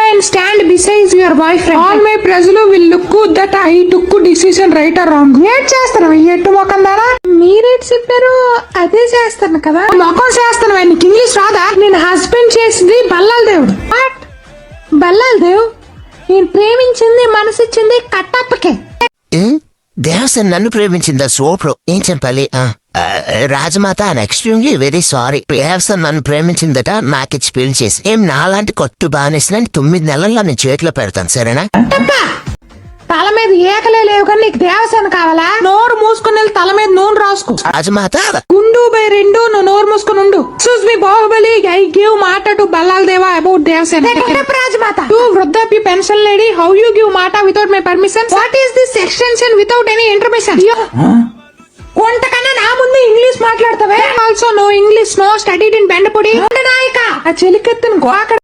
and stand beside your boyfriend. All my ప్రజలు will look that I took decision right or wrong. ఏం చేస్తాను ఎట్టు మొఖం దానా? మీరేం చెప్పారు అదే చేస్తాను కదా. మొఖం చేస్తాను. నీకు ఇంగ్లీష్ రాదా? నేను హస్బెండ్ చేసింది బల్లాల దేవుడు. బల్లాల దేవ్ నేను ప్రేమించింది మనసిచ్చింది కట్టప్పకే. దేవసేన నన్ను ప్రేమించిందా? సూపర్. ఏం చెప్పాలి? రాజమాత ఎక్స్ట్రీమ్లీ వెరీ సారీ. దేవసేన నన్ను ప్రేమించిందట, నాకిచ్చి పెళ్లి చేసి ఏం నాలాంటి కొట్టు బానేసిన 9 నెలల్లో నేను చేతిలో పెడతాను, సరేనా? తల మీద ఏకలే లేవు కానీ నీకు దేవసేన కావాలా? నోరు మూసుకుని తల మీద నూనె రాసుకో. రాజమాత గుండు బై 2 నువ్వు నోరు మూసుకుని ఉండు. Excuse me Baahubali, I give మాట to Bhallala Deva about Devasena. Rajamata you వృద్ధాప్య pension lady, how you give మాట without my permission? What is this extension without any intermission? కొంతకన్నా నా ముందు ఇంగ్లీష్ మాట్లాడతావే. Also no English, no studied in బెండపొడి. నాయక ఆ చెలికెత్తును గోకడ